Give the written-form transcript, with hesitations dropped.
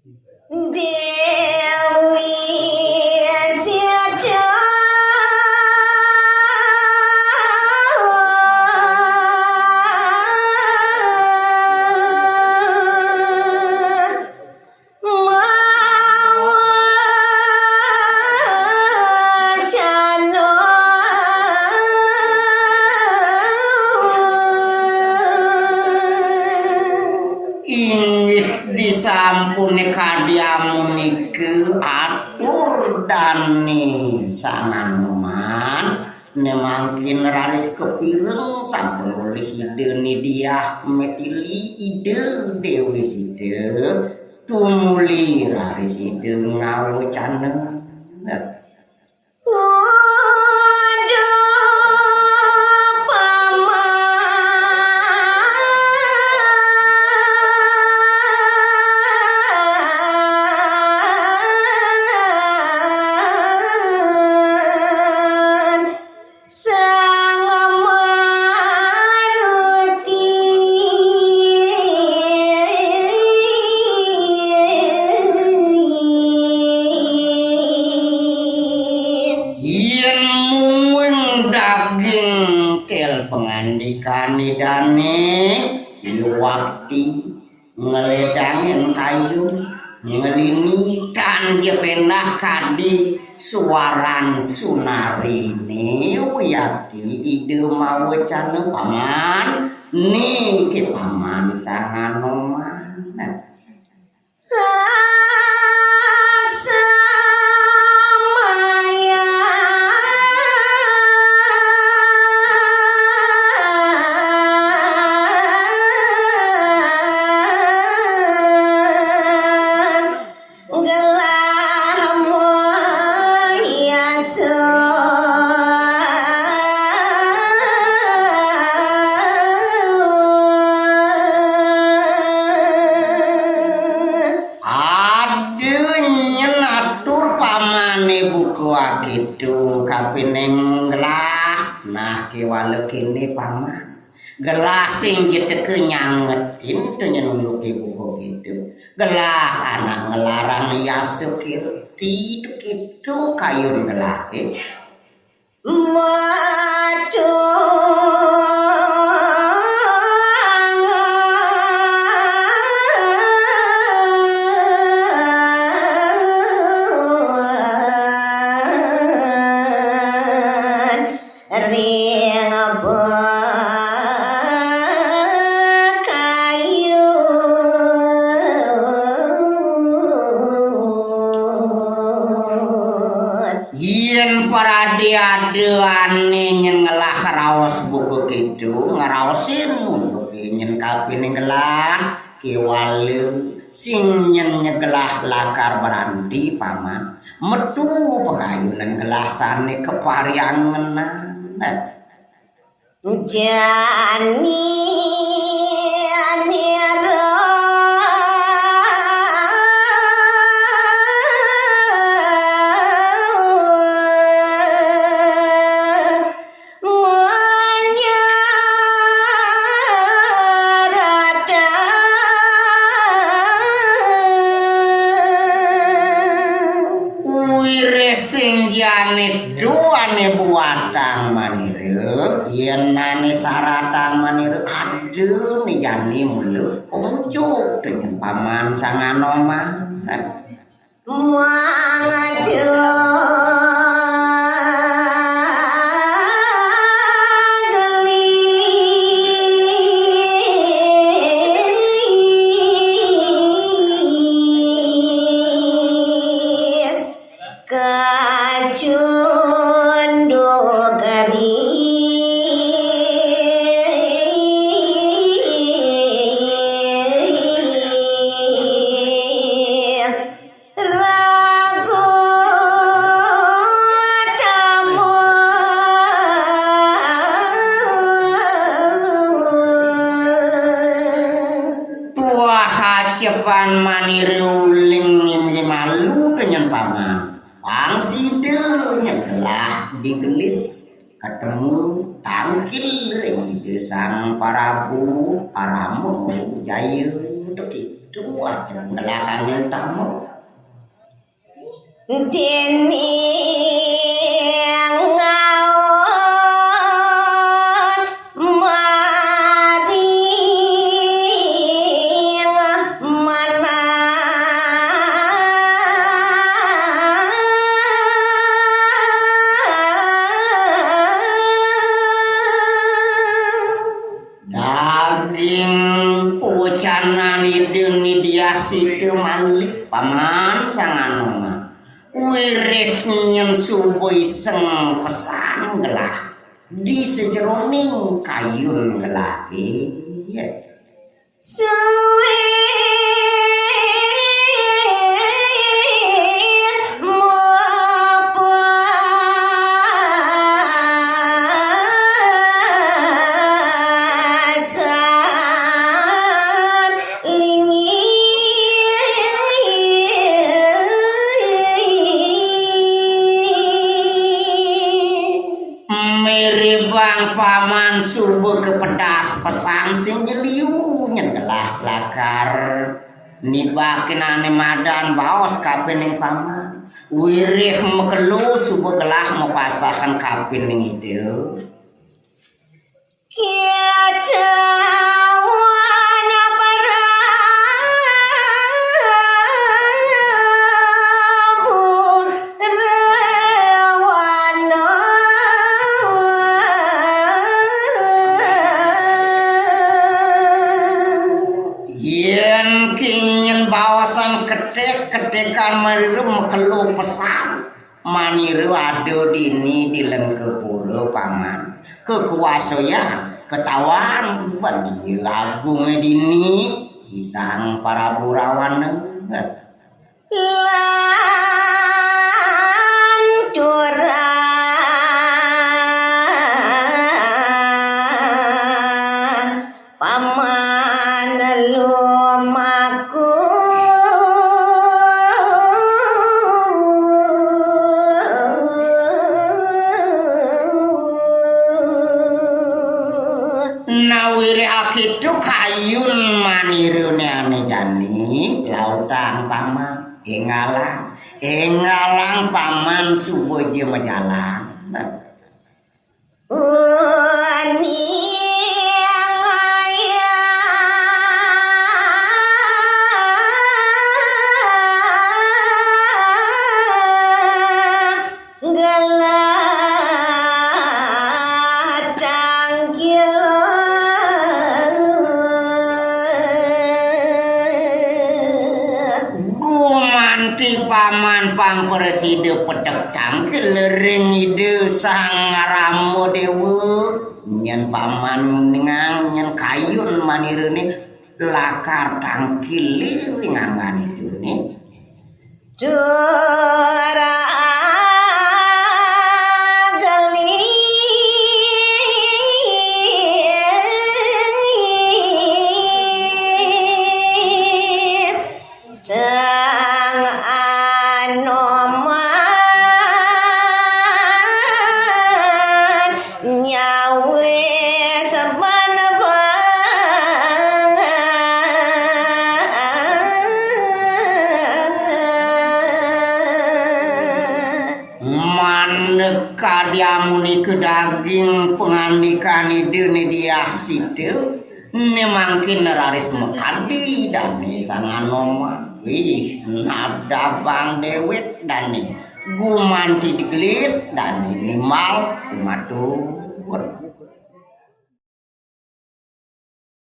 Dewi Siada disampuni kadiamu nike atur dani sanganuman nemangkin raris kepireng sampun oleh ide ni dia metili ide dewi side tumuli raris ide ngawo caneng pengandikane dane waktu ngeledangin kayu ngelini dan dia pernah kadi suaran sunari ne yaki ide mau cane paman nih ke paman sanganoman gitu kapineng gelah nah kiwale kini paman gelah sing gitu kenyangetin tuh nyenunduk ibu gitu gelah anak ngelarang yasukirti itu gitu kayun gelah adeane nyen ngelah raos buku gitu ngaraosin untuk nyen kapine gelah kiwale sing nyen nyegelah lakar berandi paman metu pekayunan gelasane kepariangenan jani anira duane buatang maniru yen nani saratan maniru aduh nih jani mulu unjuk dengan paman sanganoma cepan maniru ling malu kenyan paman pangside nyegelah digelis ketemu tangkil ide sang parabu paramu jaya begitu aja ngelahanin tamu dene ngaon mari mana daging pucanan ideni dia situ manlik paman sanganoma wirek nyen subuh iseng pesan gelah di sejeroning kayun gelaki suwe Bang paman subuh ke pedas pesan sing jeliu nyegelah lakar nibakin ane madan baos kapin ning paman wirih mekelu subuh gelah mau pasakan kapin ning itu kiada bawasan ketekan mariru mekelu pesan maniru ado dini dilen kepuro paman kekuasaan ketawan bani lagu dini isang para burawan paman lumaku nawiri akitu kayun manirune ane jani lautan paman engalang paman subuh je majalan paman pang preside pedek tangkil lering ide sang ramo dewu nyen paman ningang nyen kayun manirene lakar tangkil lingangan itu nih dora kadiamuni ke daging pengandikan ide dia situ ne mangkin raris mekadi dan sanganoma wih nada bang dewet dan gumanti digelis dan ini mal matu